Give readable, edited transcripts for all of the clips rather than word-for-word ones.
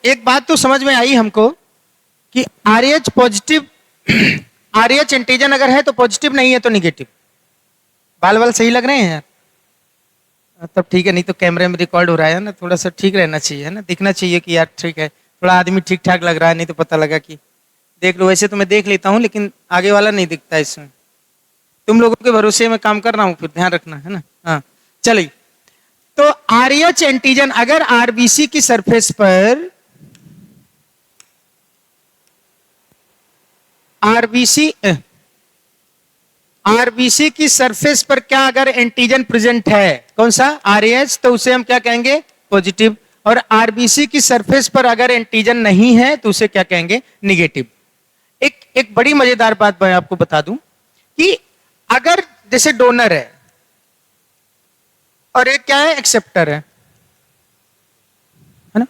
एक बात तो समझ में आई हमको कि आरएच पॉजिटिव, आरएच एंटीजन अगर है तो पॉजिटिव, नहीं है तो निगेटिव। बाल वाल सही लग रहे हैं यार? तब ठीक है, नहीं तो कैमरे में रिकॉर्ड हो रहा है ना, थोड़ा सा ठीक रहना चाहिए, है ना, दिखना चाहिए कि यार ठीक है, थोड़ा आदमी ठीक ठाक लग रहा है, नहीं तो पता लगा कि देख लो। वैसे तो मैं देख लेता हूँ लेकिन आगे वाला नहीं दिखता इसमें। तुम लोगों के भरोसे में काम कर रहा हूँ, फिर ध्यान रखना, है ना। हाँ चलिए, तो आरएच एंटीजन अगर आरबीसी की सरफेस पर आरबीसी की सरफेस पर क्या अगर एंटीजन प्रेजेंट है, कौन सा, आरएच, तो उसे हम क्या कहेंगे, पॉजिटिव। और आरबीसी की सरफेस पर अगर एंटीजन नहीं है तो उसे क्या कहेंगे, निगेटिव। एक बड़ी मजेदार बात मैं आपको बता दूं कि अगर जैसे डोनर है और एक क्या है, एक्सेप्टर है ना,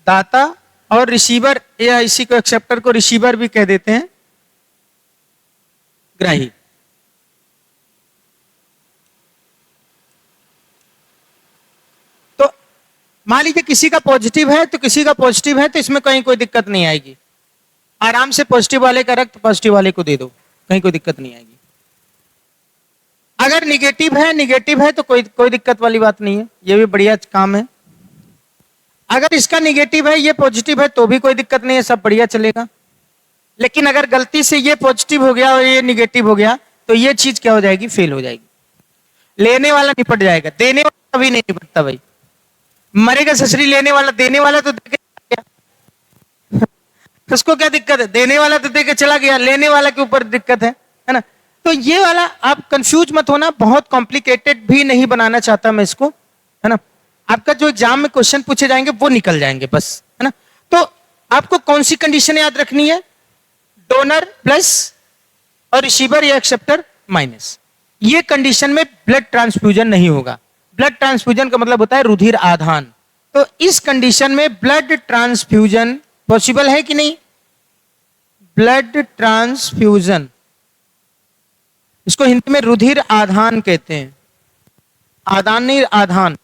दाता और रिसीवर, या इसी को एक्सेप्टर को रिसीवर भी कह देते हैं, ग्राही। तो मान लीजिए किसी का पॉजिटिव है तो किसी का पॉजिटिव है, तो इसमें कहीं कोई दिक्कत नहीं आएगी, आराम से पॉजिटिव वाले का रक्त पॉजिटिव वाले को दे दो, कहीं कोई दिक्कत नहीं आएगी। अगर निगेटिव है तो कोई दिक्कत वाली बात नहीं है, ये भी बढ़िया काम है। अगर इसका निगेटिव है ये पॉजिटिव है तो भी कोई दिक्कत नहीं है, सब बढ़िया चलेगा। लेकिन अगर गलती से ये पॉजिटिव हो गया और ये निगेटिव हो गया तो ये चीज क्या हो जाएगी, फेल हो जाएगी। लेने वाला निपट जाएगा, देने वाला कभी नहीं निपटता भाई। मरेगा ससुरी लेने वाला, देने वाला तो दे के चला गया। उसको क्या दिक्कत है, देने वाला तो दे के चला गया, लेने वाला के ऊपर दिक्कत है ना। तो ये वाला आप कंफ्यूज मत होना, बहुत कॉम्प्लिकेटेड भी नहीं बनाना चाहता मैं इसको, है ना। आपका जो एग्जाम में क्वेश्चन पूछे जाएंगे वो निकल जाएंगे बस, है ना। तो आपको कौन सी कंडीशन याद रखनी है, डोनर प्लस और रिसीवर या एक्सेप्टर माइनस। ये कंडीशन में ब्लड ट्रांसफ्यूजन नहीं होगा। ब्लड ट्रांसफ्यूजन का मतलब होता है रुधिर आधान। तो इस कंडीशन में ब्लड ट्रांसफ्यूजन पॉसिबल है कि नहीं, ब्लड ट्रांसफ्यूजन, इसको हिंदी में रुधिर आधान कहते हैं, आदान नहीं आधान।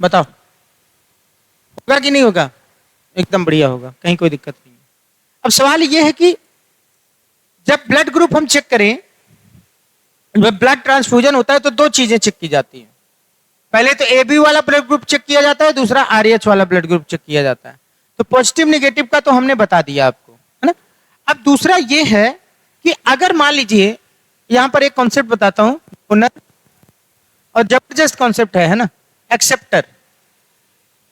बताओ होगा कि नहीं होगा, एकदम बढ़िया होगा, कहीं कोई दिक्कत नहीं है। अब सवाल यह है कि जब ब्लड ग्रुप हम चेक करें, जब ब्लड ट्रांसफ्यूजन होता है तो दो चीजें चेक की जाती हैं। पहले तो ए बी वाला ब्लड ग्रुप चेक किया जाता है, दूसरा आरएच वाला ब्लड ग्रुप चेक किया जाता है। तो पॉजिटिव निगेटिव का तो हमने बता दिया आपको, है ना। अब दूसरा ये है कि अगर मान लीजिए, यहां पर एक कॉन्सेप्ट बताता हूं, डोनर और जबरदस्त कॉन्सेप्ट है ना, एक्सेप्टर।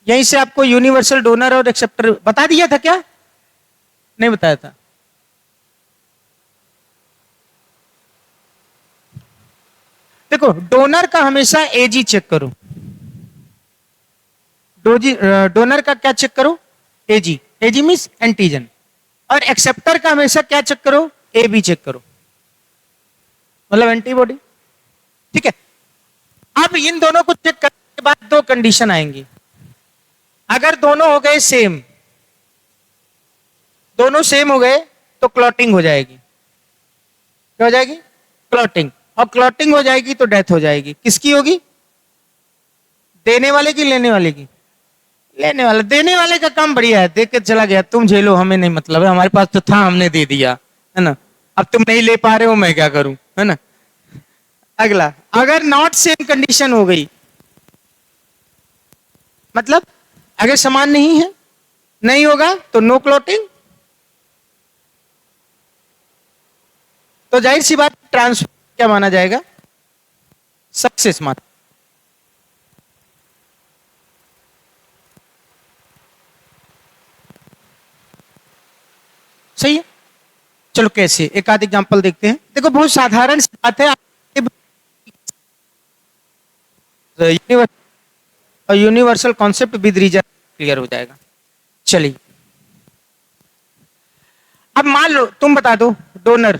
यहीं से आपको यूनिवर्सल डोनर और एक्सेप्टर बता दिया था क्या, नहीं बताया था? देखो डोनर का हमेशा एजी चेक करो, डोनर का क्या चेक करो, एजी, एजी मींस एंटीजन। और एक्सेप्टर का हमेशा क्या चेक करो, एबी चेक करो, मतलब एंटीबॉडी, ठीक है। अब इन दोनों को चेक करने के बाद दो कंडीशन आएंगी। अगर दोनों हो गए सेम, दोनों सेम हो गए तो क्लॉटिंग हो जाएगी। क्या हो जाएगी, क्लॉटिंग। और क्लॉटिंग हो जाएगी तो डेथ हो जाएगी। किसकी होगी, देने वाले की, लेने वाले की, लेने वाला। देने वाले का काम बढ़िया है, देख के चला गया, तुम झेलो, हमें नहीं मतलब है, हमारे पास तो था, हमने दे दिया, है ना। अब तुम नहीं ले पा रहे हो, मैं क्या करूं, है ना। अगला, अगर नॉट सेम कंडीशन हो गई, मतलब अगर समान नहीं है, नहीं होगा तो नो क्लॉटिंग, तो जाहिर सी बात ट्रांसफर क्या माना जाएगा, सक्सेस माना। सही है। चलो कैसे, एक आध एग्जांपल देखते हैं। देखो बहुत साधारण सी बात है, universal concept with reason clear हो जाएगा। चलिए अब मान लो, तुम बता दो, डोनर,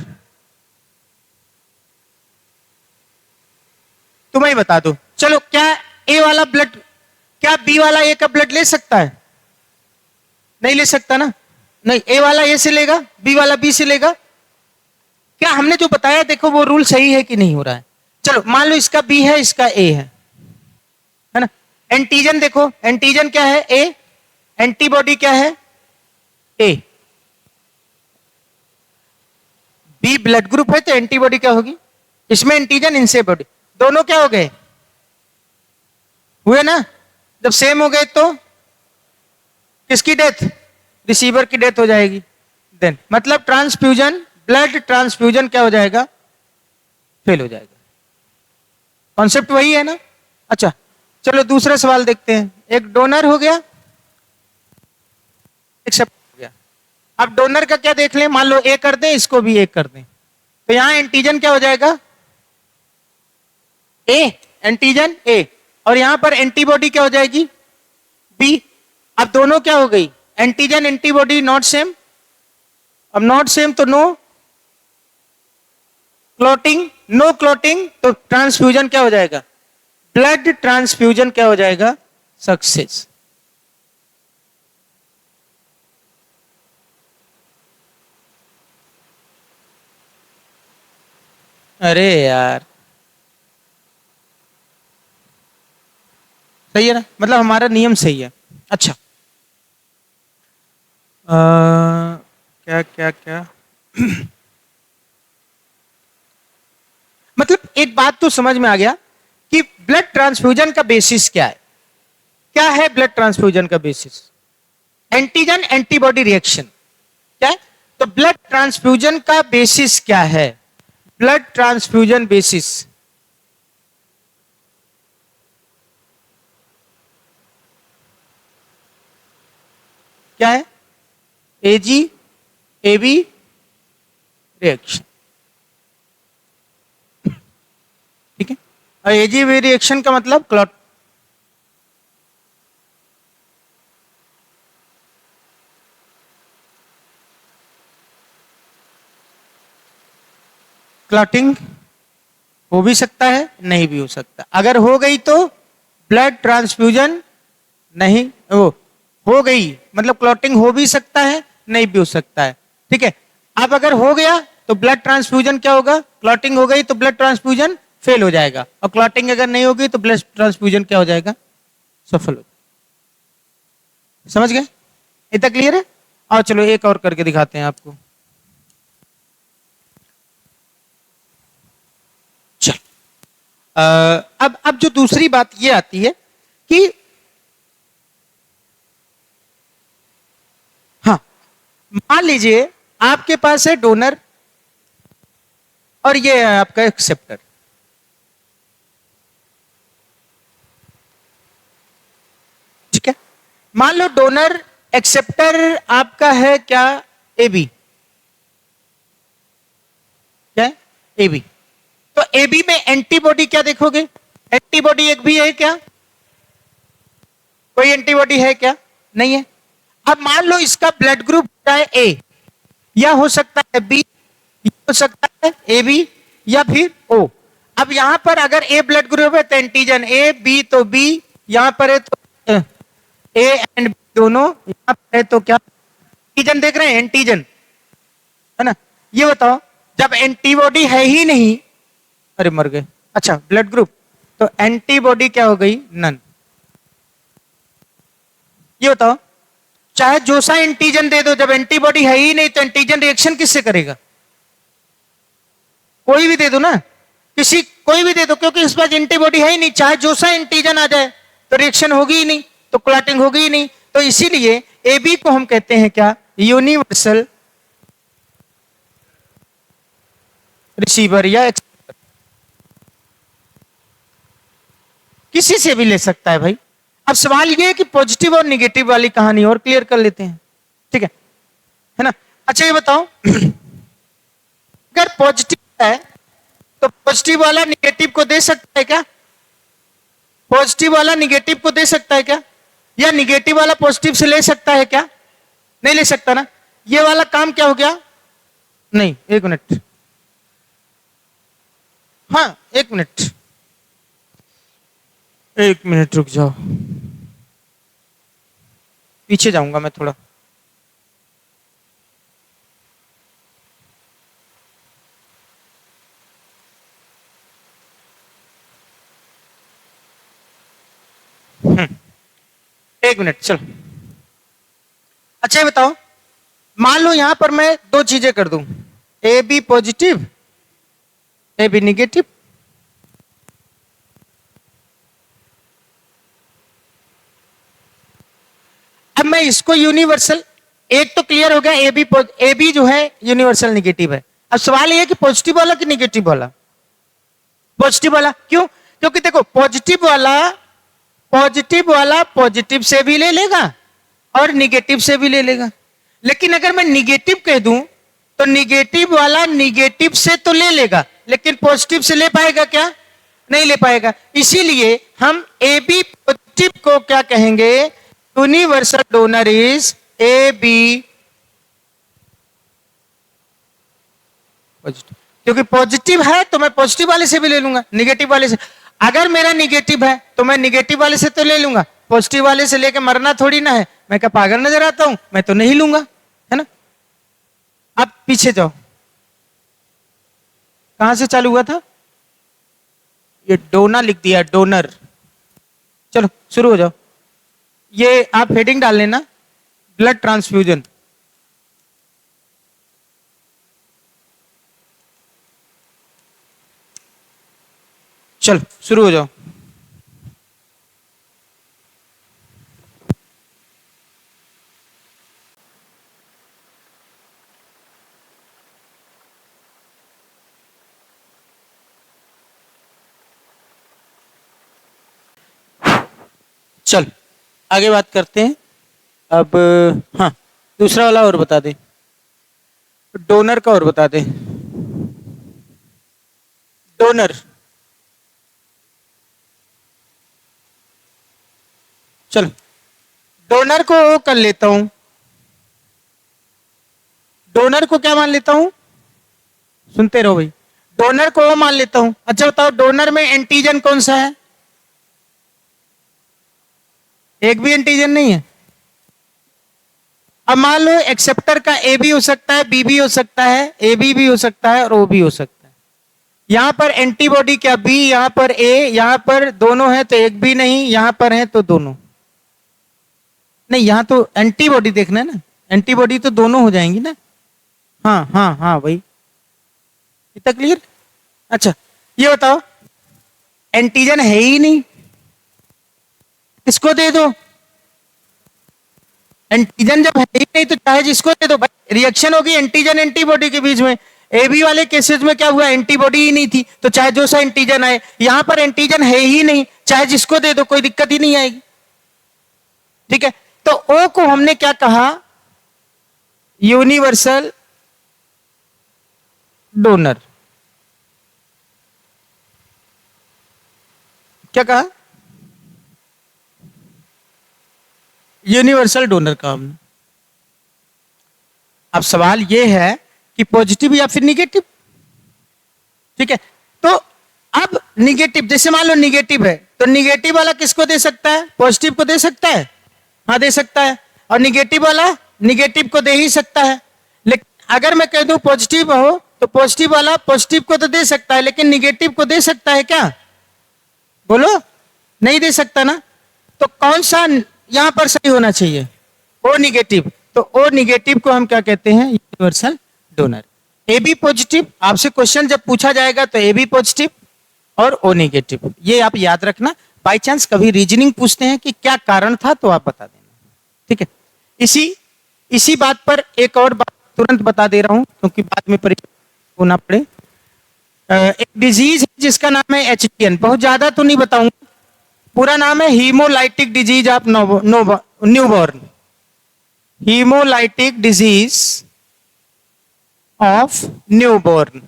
तुम्हें बता दो, चलो क्या ए वाला ब्लड, क्या बी वाला ए का ब्लड ले सकता है, नहीं ले सकता ना, नहीं। ए वाला ए से लेगा, बी वाला बी से लेगा। क्या हमने जो बताया देखो वो रूल सही है कि नहीं हो रहा है, चलो मान लो इसका बी है, इसका ए है ना। एंटीजन देखो, एंटीजन क्या है? ए। एंटीबॉडी क्या है? ए। बी ब्लड ग्रुप है तो एंटीबॉडी क्या होगी? इसमें एंटीजन, इनसे बॉडी, दोनों क्या हो गए? हुए ना। जब सेम हो गए तो किसकी डेथ? रिसीवर की डेथ हो जाएगी। देन मतलब ट्रांसफ्यूजन, ब्लड ट्रांसफ्यूजन क्या हो जाएगा? फेल हो जाएगा। कॉन्सेप्ट वही है ना। अच्छा चलो दूसरा सवाल देखते हैं। एक डोनर हो गया, एक्सेप्ट हो गया। अब डोनर का क्या देख लें, मान लो ए कर दें, इसको भी ए कर दें, तो यहां एंटीजन क्या हो जाएगा? ए। Antigen A. और यहां पर एंटीबॉडी क्या हो जाएगी? बी। अब दोनों क्या हो गई? Antigen antibody not same. अब नॉट सेम तो नो क्लॉटिंग, नो क्लॉटिंग तो ट्रांसफ्यूजन क्या हो जाएगा? ब्लड ट्रांसफ्यूजन क्या हो जाएगा? सक्सेस। अरे यार सही है ना, मतलब हमारा नियम सही है। अच्छा क्या क्या क्या मतलब एक बात तो समझ में आ गया कि ब्लड ट्रांसफ्यूजन का बेसिस क्या है। क्या है ब्लड ट्रांसफ्यूजन का बेसिस? Antigen antibody reaction. क्या है? तो ब्लड ट्रांसफ्यूजन का बेसिस क्या है? ब्लड ट्रांसफ्यूजन बेसिस क्या है? एजी एबी रिएक्शन। ठीक है। और एजीबी रिएक्शन का मतलब क्लॉट, क्लॉटिंग हो भी सकता है, नहीं भी हो सकता। अगर हो गई तो ब्लड ट्रांसफ्यूजन नहीं, वो हो गई मतलब क्लॉटिंग हो भी सकता है, नहीं भी हो सकता है। ठीक है। अब अगर हो गया तो ब्लड ट्रांसफ्यूजन क्या होगा? क्लॉटिंग हो गई तो ब्लड ट्रांसफ्यूजन फेल हो जाएगा, और क्लॉटिंग अगर नहीं होगी तो ब्लड ट्रांसफ्यूजन क्या हो जाएगा? सफल हो। समझ गए? इतना क्लियर है? और चलो एक और करके दिखाते हैं आपको। चल अब जो दूसरी बात ये आती है कि हाँ, मान लीजिए आपके पास है डोनर और ये है आपका एक्सेप्टर। ठीक है। मान लो डोनर एक्सेप्टर आपका है क्या? एबी। क्या है? एबी। तो एबी में एंटीबॉडी क्या देखोगे? एंटीबॉडी एक भी है क्या? कोई एंटीबॉडी है क्या? नहीं है। अब मान लो इसका ब्लड ग्रुप है ए, या हो सकता है बी, हो सकता है ए बी, या फिर ओ। अब यहां पर अगर ए ब्लड ग्रुप है तो एंटीजन ए, बी तो बी, यहां पर है तो ए एंड बी दोनों, यहां पर है तो क्या? एंटीजन देख रहे हैं? एंटीजन है ना। ये बताओ जब एंटीबॉडी है ही नहीं, अरे मर गए। अच्छा ब्लड ग्रुप, तो एंटीबॉडी क्या हो गई? नन। ये बताओ चाहे जो सा एंटीजन दे दो, जब एंटीबॉडी है ही नहीं तो एंटीजन रिएक्शन किससे करेगा? कोई भी दे दो ना, किसी कोई भी दे दो, क्योंकि इस पास एंटीबॉडी है ही नहीं। चाहे जो सा एंटीजन आ जाए तो रिएक्शन होगी ही नहीं, तो क्लॉटिंग होगी ही नहीं। तो इसीलिए एबी को हम कहते हैं क्या? यूनिवर्सल रिसीवर या एक्सेप्टर। किसी से भी ले सकता है भाई। अब सवाल ये है कि पॉजिटिव और निगेटिव वाली कहानी और क्लियर कर लेते हैं। ठीक है ना। अच्छा ये बताओ अगर पॉजिटिव है तो पॉजिटिव वाला निगेटिव को दे सकता है क्या? पॉजिटिव वाला निगेटिव को दे सकता है क्या? या निगेटिव वाला पॉजिटिव से ले सकता है क्या? नहीं ले सकता ना। ये वाला काम क्या हो गया? नहीं, एक मिनट, हाँ एक मिनट, एक मिनट रुक जाओ, पीछे जाऊंगा मैं थोड़ा। एक मिनट चलो। अच्छा ये बताओ, मान लो यहां पर मैं दो चीजें कर दूं, A B positive A B negative. अब मैं इसको यूनिवर्सल, एक तो क्लियर हो गया, ए बी जो है यूनिवर्सल निगेटिव है। अब सवाल ये है कि पॉजिटिव वाला कि निगेटिव वाला? पॉजिटिव वाला। क्यों? क्योंकि देखो पॉजिटिव वाला पॉजिटिव से भी ले लेगा और निगेटिव से भी ले लेगा। लेकिन अगर मैं निगेटिव कह दूं तो निगेटिव वाला निगेटिव से तो ले लेगा, लेकिन पॉजिटिव से ले पाएगा क्या? नहीं ले पाएगा। इसीलिए हम ए बी पॉजिटिव को क्या कहेंगे? Universal donor is A B positive. क्योंकि पॉजिटिव है तो मैं पॉजिटिव वाले से भी ले लूंगा, निगेटिव वाले से। अगर मेरा निगेटिव है तो मैं निगेटिव वाले से तो ले लूंगा, पॉजिटिव वाले से लेके मरना थोड़ी ना है। मैं क्या पागल नजर आता हूं? मैं तो नहीं लूंगा, है ना। अब पीछे जाओ, कहां से चालू हुआ था? ये डोना लिख दिया, डोनर। चलो शुरू हो जाओ। ये आप हेडिंग डाल लेना, ब्लड ट्रांसफ्यूजन। चलो शुरू हो जाओ। चल आगे बात करते हैं। अब हाँ, दूसरा वाला और बता दे, डोनर का और बता दे। डोनर, चलो डोनर को वो कर लेता हूं, डोनर को क्या मान लेता हूं? सुनते रहो भाई। डोनर को वो मान लेता हूं। अच्छा बताओ, डोनर में एंटीजन कौन सा है? एक भी एंटीजन नहीं है। अब मान लो एक्सेप्टर का ए भी हो सकता है, बी भी हो सकता है, ए बी भी हो सकता है और ओ भी हो सकता है। यहां पर एंटीबॉडी क्या बी, यहां पर ए, यहां पर दोनों है तो एक भी नहीं, यहां पर है तो दोनों नहीं। यहां तो एंटीबॉडी देखना है ना, एंटीबॉडी तो दोनों हो जाएंगी ना। हाँ हाँ हाँ भाई, इतना क्लियर। अच्छा ये बताओ, एंटीजन है ही नहीं, इसको दे दो। एंटीजन जब है ही नहीं तो चाहे जिसको दे दो भाई, रिएक्शन होगी एंटीजन एंटीबॉडी के बीच में। एबी वाले केसेस में क्या हुआ? एंटीबॉडी ही नहीं थी, तो चाहे जो सा एंटीजन आए। यहां पर एंटीजन है ही नहीं, चाहे जिसको दे दो कोई दिक्कत ही नहीं आएगी। ठीक है, तो ओ को हमने क्या कहा? Universal donor. क्या कहा? यूनिवर्सल डोनर का हमने। अब सवाल यह है कि पॉजिटिव या फिर निगेटिव। ठीक है, तो अब निगेटिव, जैसे मान लो निगेटिव है तो निगेटिव वाला किसको दे सकता है? पॉजिटिव को दे सकता है। हाँ दे सकता है। और निगेटिव वाला निगेटिव को दे ही सकता है। लेकिन अगर मैं कह दूं पॉजिटिव हो तो पॉजिटिव वाला पॉजिटिव को तो दे सकता है, लेकिन निगेटिव को दे सकता है क्या? बोलो, नहीं दे सकता ना। तो कौन सा यहां पर सही होना चाहिए? O negative. तो ओ निगेटिव को हम क्या कहते हैं? Universal donor. A B positive, आपसे क्वेश्चन जब पूछा जाएगा तो ए बी पॉजिटिव और ओ निगेटिव, ये आप याद रखना। बाई चांस कभी रीजनिंग पूछते हैं कि क्या कारण था तो आप बता देना। ठीक है, इसी बात पर एक और बात तुरंत बता दे रहा हूं क्योंकि बाद में परीक्षा होना पड़े। एक डिजीज है जिसका नाम है एचटीएन, बहुत ज्यादा तो नहीं बताऊंगा, पूरा नाम है haemolytic disease of newborn. Haemolytic disease of newborn,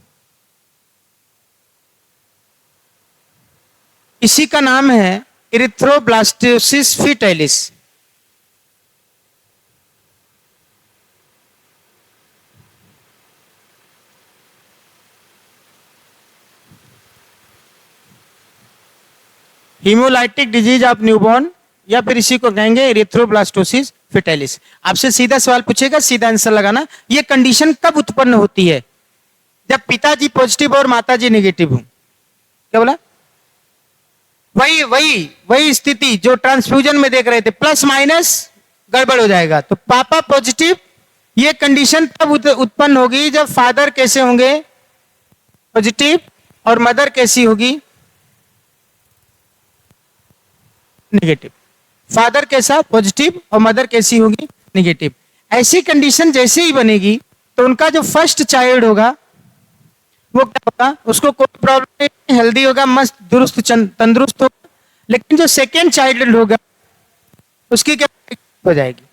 इसी का नाम है erythroblastosis fetalis. Haemolytic disease of newborn या फिर इसी को कहेंगे इरिथ्रोब्लास्टोसिस फीटैलिस। आपसे सीधा सवाल पूछेगा, सीधा आंसर लगाना। ये कंडीशन कब उत्पन्न होती है? जब पिताजी पॉजिटिव और माताजी नेगेटिव हो। क्या बोला? वही वही वही स्थिति जो ट्रांसफ्यूजन में देख रहे थे, प्लस माइनस गड़बड़ हो जाएगा। तो पापा पॉजिटिव, ये कंडीशन तब उत्पन्न होगी जब फादर कैसे होंगे, पॉजिटिव, और मदर कैसी होगी, नेगेटिव। फादर कैसा, पॉजिटिव, और मदर कैसी होगी, नेगेटिव। ऐसी कंडीशन जैसे ही बनेगी तो उनका जो फर्स्ट चाइल्ड होगा वो क्या होगा, उसको कोई प्रॉब्लम नहीं, हेल्दी होगा, मस्त दुरुस्त तंदुरुस्त होगा। लेकिन जो सेकेंड चाइल्ड होगा उसकी क्या हो जाएगी,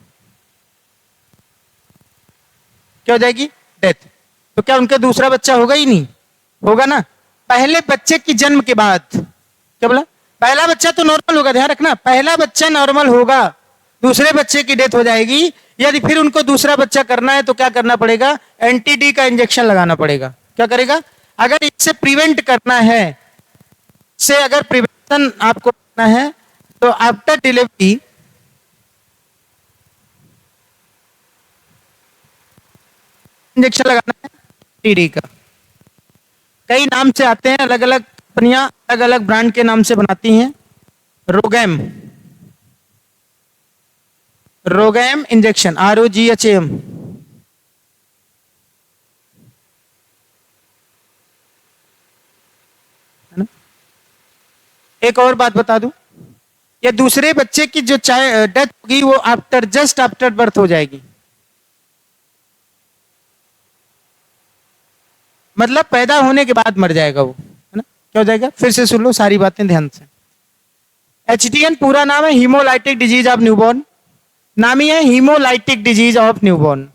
क्या हो जाएगी, डेथ। तो क्या उनका दूसरा बच्चा होगा ही नहीं, होगा ना। पहले बच्चे की जन्म के बाद, क्या बोला, पहला बच्चा तो नॉर्मल होगा, ध्यान रखना, पहला बच्चा नॉर्मल होगा, दूसरे बच्चे की डेथ हो जाएगी। यदि फिर उनको दूसरा बच्चा करना है तो क्या करना पड़ेगा, एंटी-डी का इंजेक्शन लगाना पड़ेगा। क्या करेगा, अगर इससे प्रिवेंट करना है, से अगर प्रिवेंशन आपको करना है तो आफ्टर डिलीवरी इंजेक्शन लगाना है टीडी का। कई नाम से आते हैं, अलग अलग कंपनियां अलग अलग ब्रांड के नाम से बनाती हैं। रोगैम, रोगैम इंजेक्शन, ROGHAM। एक और बात बता दूं, ये दूसरे बच्चे की जो डेथ होगी वो आफ्टर, जस्ट आफ्टर बर्थ हो जाएगी, मतलब पैदा होने के बाद मर जाएगा वो, है ना। क्या हो जाएगा, फिर से सुन लो सारी बातें ध्यान से। HDN पूरा नाम है हीमोलाइटिक डिजीज ऑफ न्यूबॉर्न, नाम ही है haemolytic disease of newborn.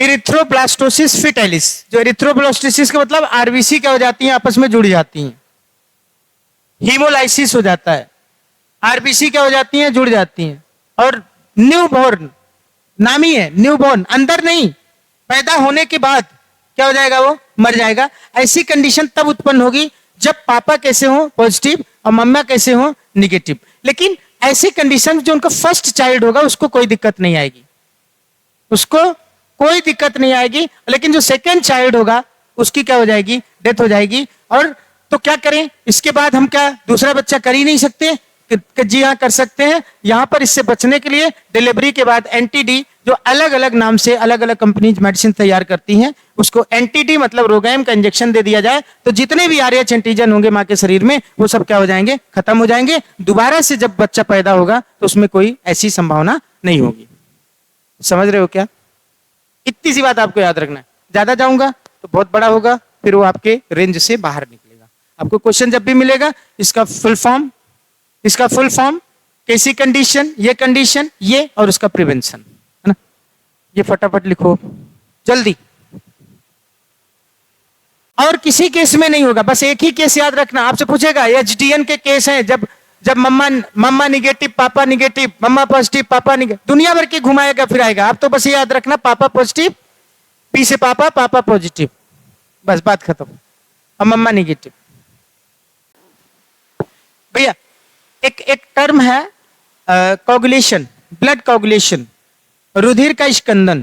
Erythroblastosis fetalis, जो इरिथ्रोब्लास्टोसिस का मतलब आरबीसी क्या हो जाती है, आपस में जुड़ जाती हैं। हीमोलाइसिस हो जाता है, आरबीसी क्या हो जाती हैं, जुड़ जाती हैं। और न्यूबॉर्न, नाम ही है न्यूबॉर्न, अंदर नहीं, पैदा होने के बाद क्या हो जाएगा, वो मर जाएगा। ऐसी कंडीशन तब उत्पन्न होगी जब पापा कैसे हो, पॉजिटिव, और मम्मा कैसे हो, निगेटिव। लेकिन ऐसी कंडीशन जो उनका फर्स्ट चाइल्ड होगा उसको कोई दिक्कत नहीं आएगी, उसको कोई दिक्कत नहीं आएगी। लेकिन जो सेकेंड चाइल्ड होगा उसकी क्या हो जाएगी, डेथ हो जाएगी। और तो क्या करें, इसके बाद हम क्या दूसरा बच्चा कर ही नहीं सकते, जी हाँ कर सकते हैं। यहां पर इससे बचने के लिए डिलीवरी के बाद एंटी-डी, जो अलग अलग नाम से अलग अलग कंपनीज मेडिसिन तैयार करती हैं, उसको एंटी-डी मतलब रोगैम का इंजेक्शन दे दिया जाए तो जितने भी RH एंटीजन होंगे मां के शरीर में वो सब क्या हो जाएंगे, खत्म हो जाएंगे। दोबारा से जब बच्चा पैदा होगा तो उसमें कोई ऐसी संभावना नहीं होगी। समझ रहे हो क्या, इतनी सी बात आपको याद रखना है। ज्यादा जाऊंगा तो बहुत बड़ा होगा, फिर वो आपके रेंज से बाहर निकलेगा। आपको क्वेश्चन जब भी मिलेगा इसका फुल फॉर्म, कैसी कंडीशन, ये और उसका प्रिवेंशन, है ना। ये फटाफट लिखो जल्दी। और किसी केस में नहीं होगा, बस एक ही केस याद रखना। आपसे पूछेगा HDN के केस हैं, जब मम्मा निगेटिव, पापा निगेटिव, मम्मा पॉजिटिव, पापा निगेटिव, दुनिया भर के घुमाएगा फिर आएगा। आप तो बस ये याद रखना, पापा पॉजिटिव, P से पापा, पापा पॉजिटिव, बस बात खत्म। और मम्मा निगेटिव। भैया एक टर्म है कोगुलेशन, ब्लड कोगुलेशन, रुधिर का स्कंदन,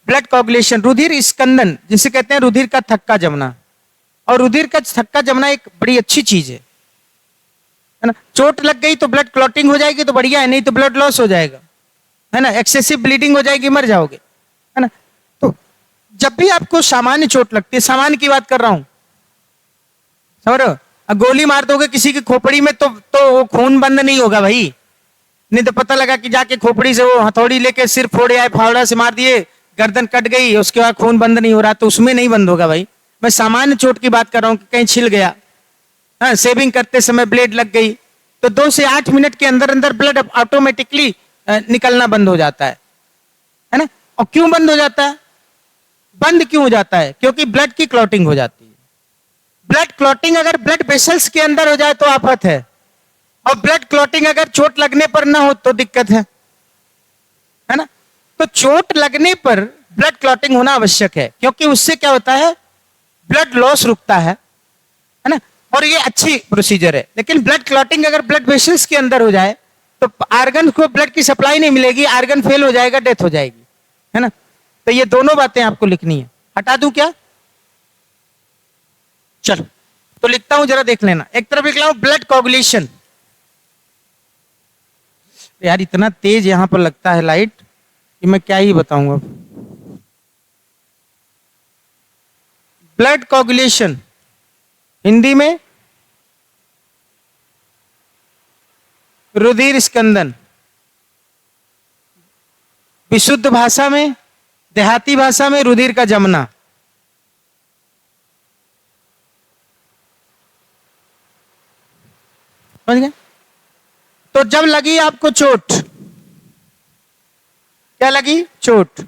ब्लड कोगुलेशन, रुधिर स्कंदन जिसे कहते हैं रुधिर का थक्का जमना। और रुधिर का थक्का जमना एक बड़ी अच्छी चीज है ना। चोट लग गई तो ब्लड क्लॉटिंग हो जाएगी तो बढ़िया है, नहीं तो ब्लड लॉस हो जाएगा, है ना, एक्सेसिव ब्लीडिंग हो जाएगी, मर जाओगे, है ना। तो जब भी आपको सामान्य चोट लगती है, सामान्य की बात कर रहा हूं, समझ रहे हो, गोली मार दोगे किसी की खोपड़ी में तो वो खून बंद नहीं होगा भाई। नहीं तो पता लगा कि जाके खोपड़ी से वो हथौड़ी लेके सिर फोड़े आए, फावड़ा से मार दिए, गर्दन कट गई, उसके बाद खून बंद नहीं हो रहा, तो उसमें नहीं बंद होगा भाई। मैं सामान्य चोट की बात कर रहा हूं कि कहीं छिल गया, हाँ, सेविंग करते समय ब्लेड लग गई, तो 2 से 8 मिनट के अंदर अंदर ब्लड ऑटोमेटिकली निकलना बंद हो जाता है ना। और क्यों बंद हो जाता है, बंद क्यों हो जाता है, क्योंकि ब्लड की क्लॉटिंग हो जाती है। ब्लड क्लॉटिंग अगर ब्लड वेसल्स के अंदर हो जाए तो आफत है, और ब्लड क्लॉटिंग अगर चोट लगने पर ना हो तो दिक्कत है ना। तो चोट लगने पर ब्लड क्लॉटिंग होना आवश्यक है, क्योंकि उससे क्या होता है, ब्लड लॉस रुकता है ना। और ये अच्छी प्रोसीजर है। लेकिन ब्लड क्लॉटिंग अगर ब्लड वेसल्स के अंदर हो जाए तो आर्गन को ब्लड की सप्लाई नहीं मिलेगी, आर्गन फेल हो जाएगा, डेथ हो जाएगी, है ना। तो ये दोनों बातें आपको लिखनी है। हटा दूं क्या, चलो। तो लिखता हूं, जरा देख लेना। एक तरफ लिख रहा हूं ब्लड कोगुलेशन। यार इतना तेज यहां पर लगता है लाइट कि मैं क्या ही बताऊंगा। ब्लड कोगुलेशन हिंदी में रुधिर स्कंदन, विशुद्ध भाषा में, देहाती भाषा में रुधिर का जमना। समझ गए? तो जब लगी आपको चोट, क्या लगी? चोट।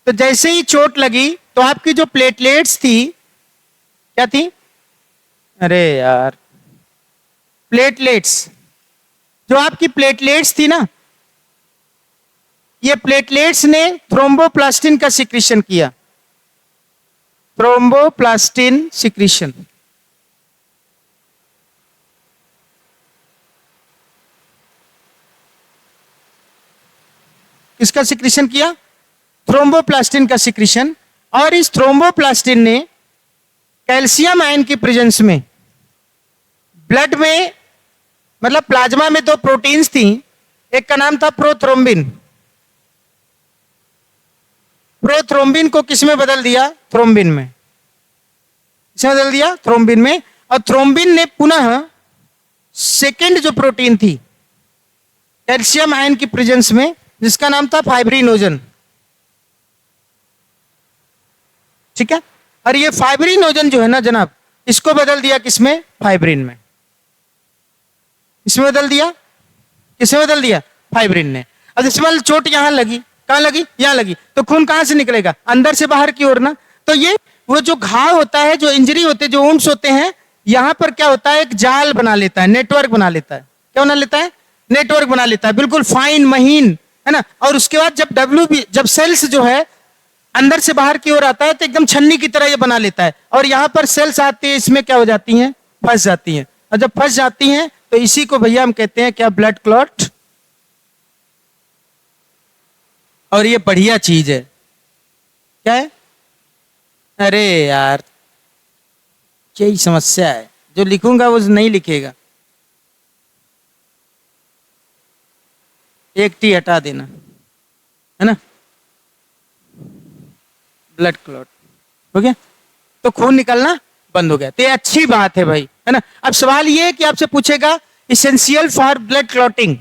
तो जैसे ही चोट लगी तो आपकी जो प्लेटलेट्स थी, क्या थी? अरे यार, प्लेटलेट्स, जो आपकी प्लेटलेट्स थी ना, ये प्लेटलेट्स ने थ्रोम्बोप्लास्टिन का सिक्रीशन किया। Thromboplastin secretion. किसका सिक्रीशन किया? थ्रोम्बोप्लास्टिन का सिक्रीशन। और इस थ्रोम्बोप्लास्टिन ने कैल्शियम आयन की प्रेजेंस में ब्लड में, मतलब प्लाज्मा में, दो प्रोटीन्स थी, एक का नाम था प्रोथ्रोम्बिन। प्रोथ्रोम्बिन को किस में बदल दिया? थ्रोम्बिन में। किसमें बदल दिया? थ्रोम्बिन में। और थ्रोम्बिन ने पुनः सेकेंड जो प्रोटीन थी कैल्शियम आयन की प्रेजेंस में, जिसका नाम था फाइब्रिनोजन। ठीक है? और ये फाइब्रिनोजन जो है ना जनाब, इसको बदल दिया किसमें? फाइब्रिन में। इसमें बदल दिया, किसमें बदल दिया? फाइब्रिन ने। अब जैसे मान लो चोट यहां लगी, कहां लगी? यहां लगी, तो खून कहां से निकलेगा? अंदर से बाहर की ओर ना। तो ये वो जो घाव होता है, जो इंजरी होते हैं, जो वुंड्स होते हैं, यहां पर क्या होता है? एक जाल बना लेता है, नेटवर्क बना लेता है। क्या बना लेता है? नेटवर्क बना लेता है, बिल्कुल फाइन महीन, है ना। और उसके बाद जब सेल्स जो है अंदर से बाहर की ओर आता है, तो एकदम छन्नी की तरह ये बना लेता है। और यहां पर सेल्स आती है, इसमें क्या हो जाती हैं? फंस जाती हैं। और जब फंस जाती हैं तो इसी को भैया हम कहते हैं क्या? Blood clot. और ये बढ़िया चीज है। क्या है? अरे यार, यही समस्या है, जो लिखूंगा वो नहीं लिखेगा। एक टी हटा देना, है ना। ब्लड क्लॉट हो गया, तो खून निकलना बंद हो गया। तो ये अच्छी बात है भाई, है ना। अब सवाल ये है कि आपसे पूछेगा essential for blood clotting.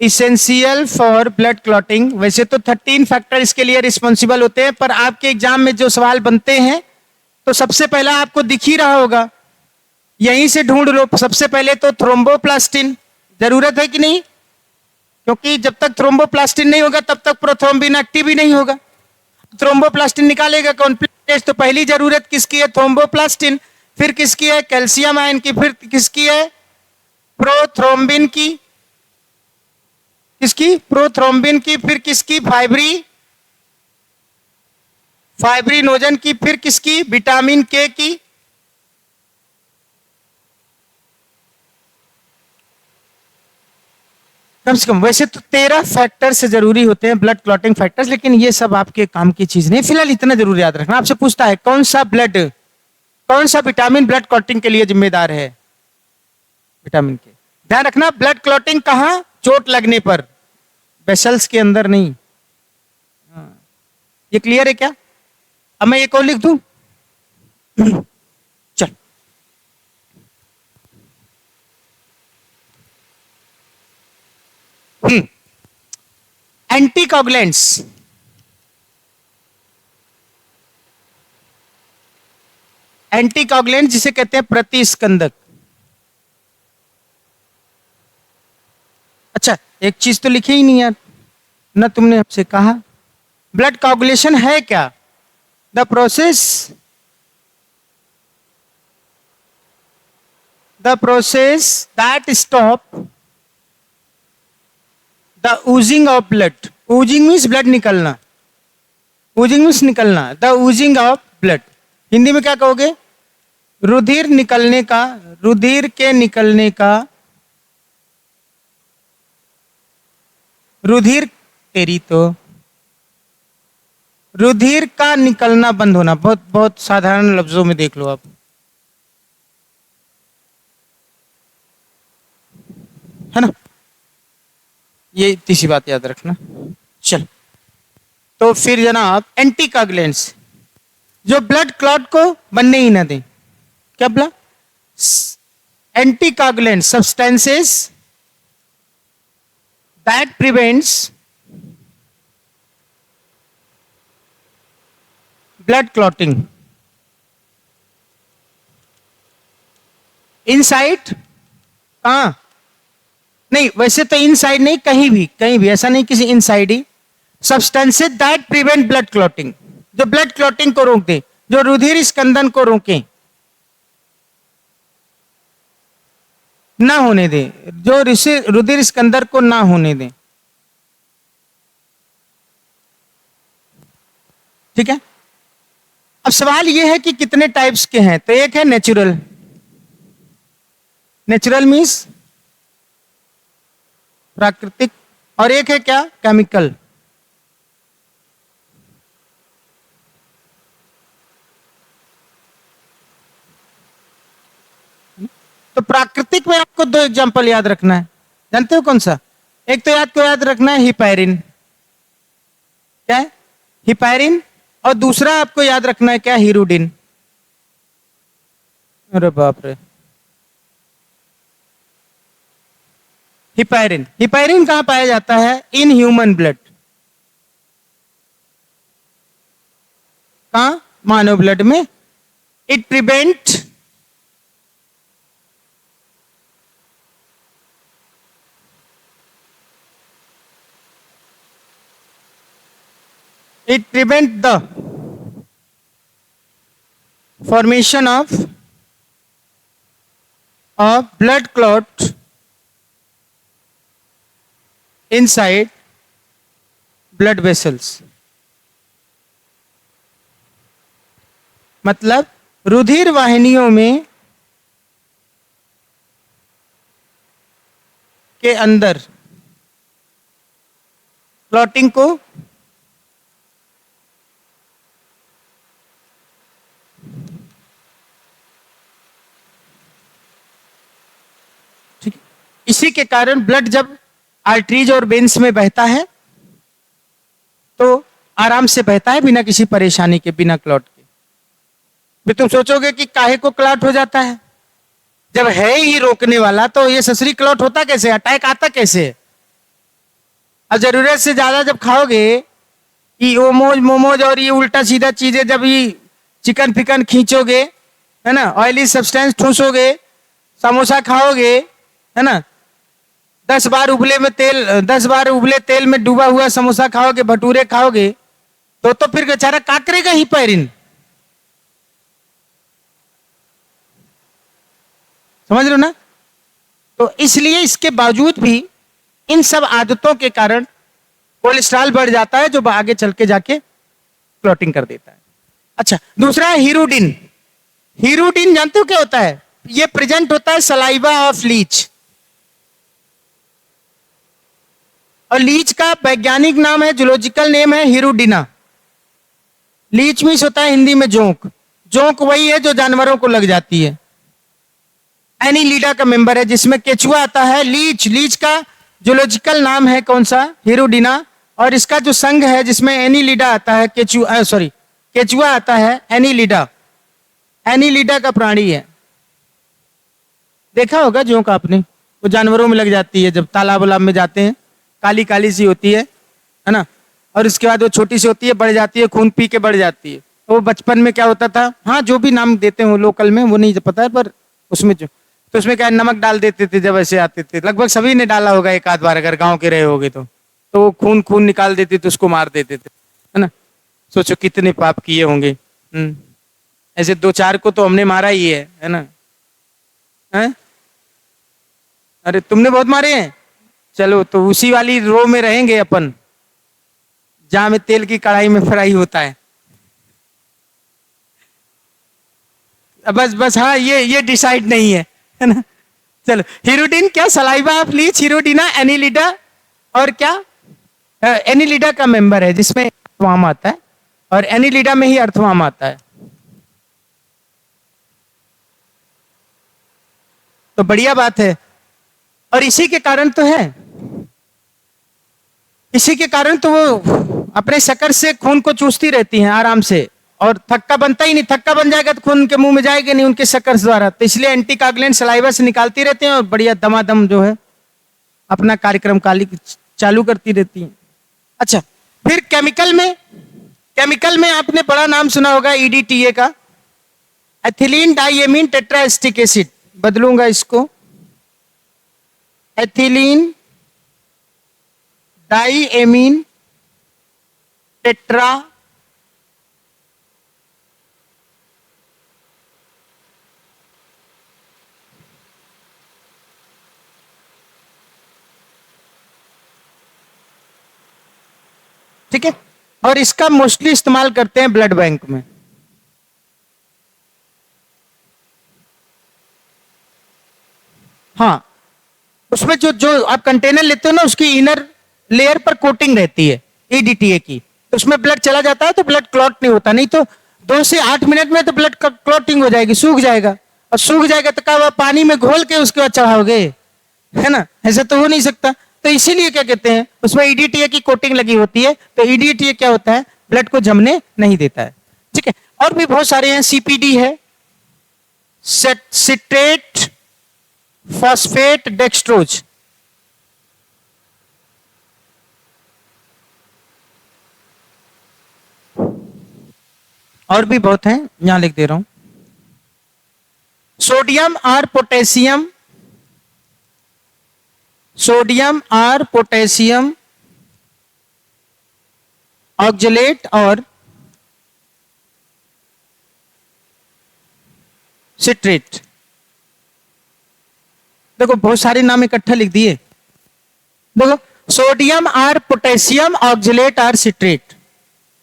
Essential for blood clotting, वैसे तो 13 फैक्टर इसके लिए रिस्पॉन्सिबल होते हैं, पर आपके एग्जाम में जो सवाल बनते हैं तो सबसे पहला आपको दिख ही रहा होगा, यहीं से ढूंढ लो। सबसे पहले तो थ्रोम्बोप्लास्टिन जरूरत है कि नहीं? क्योंकि जब तक थ्रोम्बोप्लास्टिन नहीं होगा तब तक प्रोथ्रोम्बिन एक्टिव ही नहीं होगा। थ्रोम्बोप्लास्टिन निकालेगा कौन? प्लेटलेट्स। तो पहली जरूरत किसकी है? थ्रोम्बोप्लास्टिन। फिर किसकी है? कैल्शियम आयन की। फिर किसकी है? प्रोथ्रोम्बिन की। किसकी? प्रोथ्रोम्बिन की। फिर किसकी? फाइब्रिनोजन की। फिर किसकी? विटामिन के की। कम से कम वैसे तो 13 फैक्टर से जरूरी होते हैं ब्लड क्लॉटिंग फैक्टर्स, लेकिन ये सब आपके काम की चीज नहीं। फिलहाल इतना जरूर याद रखना। आपसे पूछता है कौन सा विटामिन ब्लड क्लॉटिंग के लिए जिम्मेदार है? विटामिन के। ध्यान रखना, ब्लड क्लॉटिंग कहां? चोट लगने पर, वेसल्स के अंदर नहीं। ये क्लियर है क्या? अब मैं एक और लिख दूं। चल, एंटीकॉगुलेंट्स। एंटीकॉगुलेंट जिसे कहते हैं प्रतिस्कंदक। अच्छा, एक चीज तो लिखे ही नहीं यार, ना तुमने हमसे कहा ब्लड कोगुलेशन है क्या? The process that stop the oozing of blood. Oozing means blood निकलना। ऊजिंग मीन्स निकलना। The oozing of blood, Hindi में क्या कहोगे? रुधिर निकलने का, रुधिर के निकलने का, रुधिर तेरी तो रुधिर का निकलना बंद होना, बहुत बहुत साधारण लफ्जों में देख लो आप, है ना। ये तीसरी बात याद रखना। चल, तो फिर जनाब एंटीकागुलेंट्स जो ब्लड क्लॉट को बनने ही ना दें, क्या बोला? Anticoagulant substances that prevents blood clotting inside, कहां? नहीं, वैसे तो इनसाइड नहीं, कहीं भी, कहीं भी ऐसा नहीं, किसी inside he substances that prevent blood clotting, जो ब्लड क्लॉटिंग को रोक दे, जो रुधिर स्कंदन को रोके, ना होने दे, जो रुधिर स्कंदन को ना होने दे। ठीक है। अब सवाल यह है कि कितने टाइप्स के हैं, तो एक है नेचुरल, नेचुरल मीन्स प्राकृतिक, और एक है क्या? केमिकल। तो प्राकृतिक में आपको दो एग्जांपल याद रखना है, जानते हो कौन सा? एक तो याद रखना है हिपैरिन, क्या है? हिपैरिन। और दूसरा आपको याद रखना है क्या? हीरोडिन। अरे बाप रे, हिपैरिन, हिपैरिन कहां पाया जाता है? इन ह्यूमन ब्लड, कहां? मानव ब्लड में। It prevent the formation of blood clot inside blood vessels। मतलब रुधिर वाहिनियों में के अंदर क्लॉटिंग को इसी के कारण ब्लड जब आर्टरीज और वेन्स में बहता है तो आराम से बहता है, बिना किसी परेशानी के, बिना क्लॉट के। भी तुम सोचोगे कि काहे को क्लॉट हो जाता है, जब है ही रोकने वाला तो ये ससरी क्लॉट होता कैसे, अटैक आता कैसे? अब जरूरत से ज्यादा जब खाओगे, ये ओमोज मोमोज और ये उल्टा सीधा चीजें, जब ये चिकन फिकन खींचोगे, है ना, ऑयली सब्सटेंस ठूसोगे, समोसा खाओगे, है ना, 10 बार उबले तेल में डूबा हुआ समोसा खाओगे, भटूरे खाओगे, तो फिर बेचारा क्या करेगा हिपैरिन? समझ रहे हो ना? तो इसलिए इसके बावजूद भी इन सब आदतों के कारण कोलेस्ट्रॉल बढ़ जाता है, जो आगे चल के जाके क्लॉटिंग कर देता है। अच्छा, दूसरा है हीरोडिन। हीरोडिन जानते हो क्या होता है? ये प्रेजेंट होता है सलाइवा ऑफ लीच, और लीच का वैज्ञानिक नाम है, जूलॉजिकल नेम है हीरोडिना। लीच मीन्स होता है हिंदी में जोंक, जोंक वही है जो जानवरों को लग जाती है। एनीलिडा का मेंबर है, जिसमें केचुआ आता है। लीच का जूलॉजिकल नाम है कौन सा? हीरोडिना। और इसका जो संघ है जिसमें एनीलिडा आता है, केचुआ आता है, एनीलिडा का प्राणी है। देखा होगा जोंक आपने, वो जानवरों में लग जाती है, जब तालाब वालाब में जाते हैं, काली काली सी होती है ना, और इसके बाद वो छोटी सी होती है, बढ़ जाती है, खून पी के बढ़ जाती है। तो वो बचपन में क्या होता था, हाँ जो भी नाम देते हो लोकल में वो नहीं पता है, पर उसमें जो, तो उसमें क्या नमक डाल देते थे जब ऐसे आते थे, लगभग सभी ने डाला होगा एक आध बार, अगर गाँव के रहे होगे तो वो खून निकाल देते थे, उसको मार देते थे, है ना। सोचो कितने पाप किए होंगे। ऐसे 2-4 को तो हमने मारा ही है ना, है? अरे तुमने बहुत मारे हैं। चलो, तो उसी वाली रो में रहेंगे अपन, जहां में तेल की कढ़ाई में फ्राई होता है। बस हाँ, ये डिसाइड नहीं है ना। चलो, हीरोडिन क्या? सलाइवा ऑफ लीच, हीरोडिना, एनीलिडा, और क्या? एनीलिडा का मेंबर है, जिसमें वाम आता है। और एनिलिडा में ही अर्थवाम आता है। तो बढ़िया बात है। और इसी के कारण तो है, इसी के कारण तो वो अपने शक्कर से खून को चूसती रहती हैं आराम से, और थक्का बनता ही नहीं। थक्का बन जाएगा तो खून उनके मुंह में जाएगा नहीं उनके शक्कर द्वारा, तो इसलिए एंटीकागुलेंट सलाइवा से निकालती रहती हैं और बढ़िया दमादम जो है अपना कार्यक्रम काली चालू करती रहती हैं। अच्छा, फिर केमिकल में, केमिकल में आपने बड़ा नाम सुना होगा ईडीटीए का, एथिलीन डाइएमीन टेट्राएस्टिक एसिड। बदलूंगा इसको, एथिलीन डाइएमीन टेट्रा ठीक है। और इसका मोस्टली इस्तेमाल करते हैं ब्लड बैंक में। हाँ, उसमें जो जो आप कंटेनर लेते हो ना, उसकी इनर लेयर पर कोटिंग रहती है ईडीटीए की, तो उसमें ब्लड चला जाता है तो ब्लड क्लॉट नहीं होता। नहीं तो 2 से 8 मिनट में तो ब्लड क्लॉटिंग हो जाएगी, सूख जाएगा। और सूख जाएगा तो क्या पानी में घोल के उसके बाद चढ़ाओगे, है ना? ऐसा तो हो नहीं सकता। तो इसीलिए क्या कहते हैं, उसमें ईडीटीए की कोटिंग लगी होती है। तो ईडीटीए क्या होता है, ब्लड को जमने नहीं देता है। ठीक है, और भी बहुत सारे हैं। सीपीडी है, सिट्रेट फॉस्फेट डेक्सट्रोज। और भी बहुत हैं, यहां लिख दे रहा हूं। सोडियम और पोटेशियम, सोडियम और पोटेशियम ऑक्जेलेट और सिट्रेट। देखो बहुत सारे नाम इकट्ठा लिख दिए। देखो, सोडियम और पोटेशियम ऑक्जेलेट और सिट्रेट,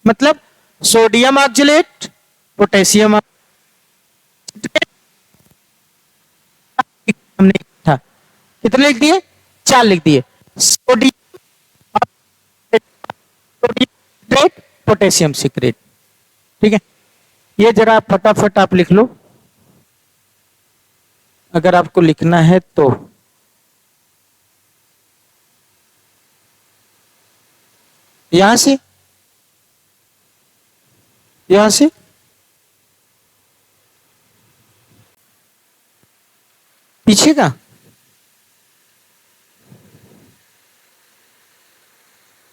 मतलब सोडियम ऑक्जेलेट, पोटेशियम हमने इकट्ठा कितने लिख दिए, 4 लिख दिए। Sodium, citrate, potassium secret. ठीक है, ये जरा फटाफट आप लिख लो अगर आपको लिखना है तो। यहां से, यहां से पीछे का,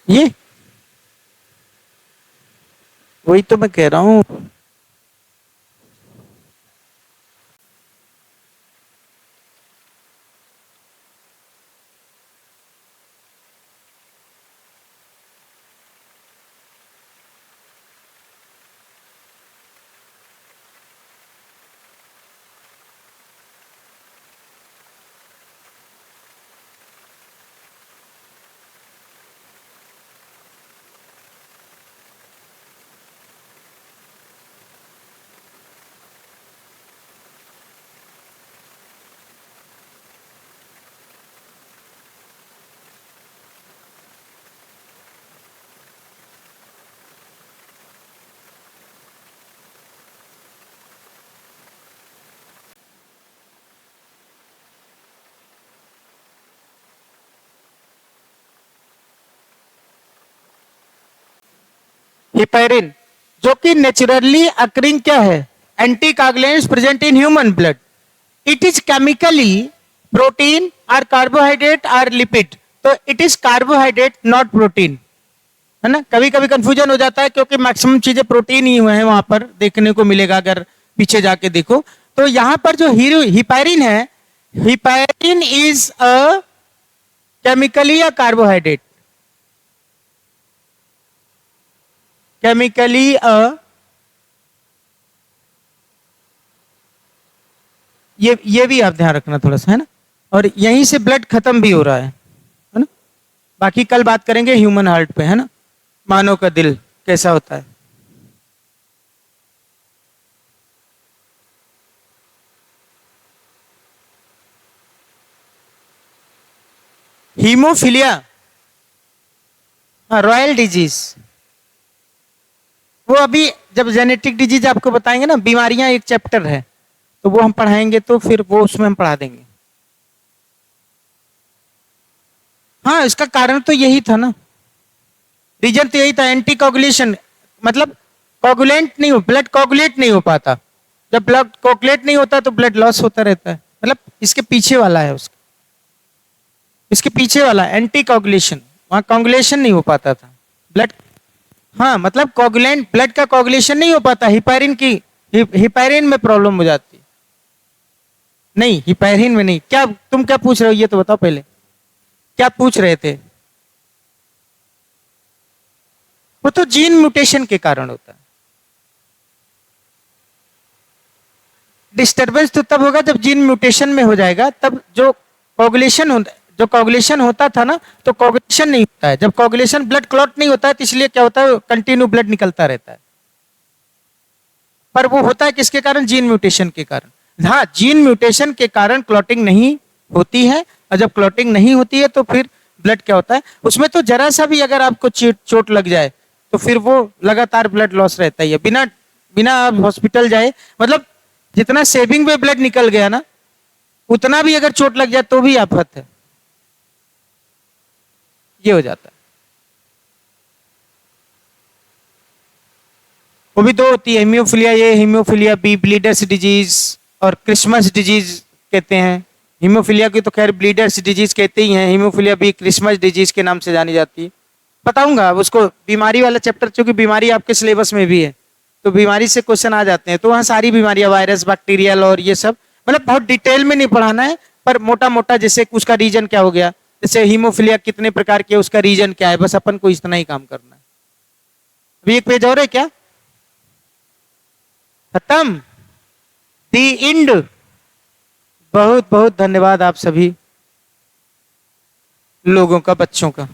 ये वही तो मैं कह रहा हूं। हिपैरिन, जो कि नेचुरली अकरिंग क्या है, एंटीकागुलेंट्स present in human blood. It is chemically protein और कार्बोहाइड्रेट और लिपिड। तो it is carbohydrate not protein, है ना? कभी कभी कंफ्यूजन हो जाता है क्योंकि मैक्सिमम चीजें प्रोटीन ही हुए हैं, वहां पर देखने को मिलेगा अगर पीछे जाके देखो। तो यहां पर जो हिपैरिन है, heparin is a chemically a carbohydrate, chemically ये भी आप ध्यान रखना थोड़ा सा, है ना? और यहीं से ब्लड खत्म भी हो रहा है ना? बाकी कल बात करेंगे ह्यूमन हार्ट पे, है ना? मानव का दिल कैसा होता है। हीमोफीलिया, रॉयल डिजीज, वो अभी जब जेनेटिक डिजीज आपको बताएंगे ना, बीमारियां एक चैप्टर है, तो वो हम पढ़ाएंगे तो फिर वो उसमें हम पढ़ा देंगे। हाँ, इसका कारण तो यही था ना, रीजन तो यही था, एंटी कोगुलेशन, मतलब कोगुलेंट नहीं हो, ब्लड कोगुलेट नहीं हो पाता। जब ब्लड कोगुलेट नहीं होता तो ब्लड लॉस होता रहता है, मतलब इसके पीछे वाला है उसका, इसके पीछे वाला एंटी कोगुलेशन, वहां कोगुलेशन नहीं हो पाता था ब्लड। हाँ, मतलब कोगुलेंट, ब्लड का कोगुलेशन नहीं हो पाता, हिपैरिन की, हिपैरिन में प्रॉब्लम हो जाती है। नहीं, हिपैरिन में नहीं। क्या तुम क्या पूछ रहे हो ये तो बताओ पहले, क्या पूछ रहे थे? वो तो जीन म्यूटेशन के कारण होता है। डिस्टरबेंस तो तब होगा जब जीन म्यूटेशन में हो जाएगा, तब जो कोगुलेशन होता था ना, तो कोगुलेशन नहीं होता है। जब कोगुलेशन, ब्लड क्लॉट नहीं होता है, तो इसलिए क्या होता है, कंटिन्यू ब्लड निकलता रहता है। पर वो होता है किसके कारण? जीन म्यूटेशन के कारण। हाँ, जीन म्यूटेशन के कारण क्लॉटिंग नहीं होती है, और जब क्लॉटिंग नहीं होती है तो फिर ब्लड क्या होता है, उसमें तो जरा सा भी अगर आपको चोट लग जाए तो फिर वो लगातार ब्लड लॉस रहता ही है, बिना बिना आप हॉस्पिटल जाए। मतलब जितना सेविंग में ब्लड निकल गया ना, उतना भी अगर चोट लग जाए तो भी आफत है, ये हो जाता है। वो भी दो होती है, हीमोफिलिया ए, हीमोफिलिया बी, ब्लीडर्स डिजीज और क्रिसमस डिजीज कहते हैं। हीमोफिलिया की तो खैर ब्लीडर्स डिजीज कहते ही हैं, हीमोफिलिया बी क्रिसमस डिजीज के नाम से जानी जाती है। बताऊंगा अब उसको, बीमारी वाला चैप्टर, चूंकि बीमारी आपके सिलेबस में भी है, तो बीमारी से क्वेश्चन आ जाते हैं, तो वहाँ सारी बीमारियां, वायरस, बैक्टीरियल और ये सब, मतलब बहुत डिटेल में नहीं पढ़ाना है, पर मोटा मोटा जैसे उसका रीजन क्या हो गया, जैसे हीमोफिलिया कितने प्रकार के, उसका रीजन क्या है, बस अपन को इतना ही काम करना है। अभी एक पेज और है क्या? खत्म? दी इंड। बहुत बहुत धन्यवाद आप सभी लोगों का, बच्चों का।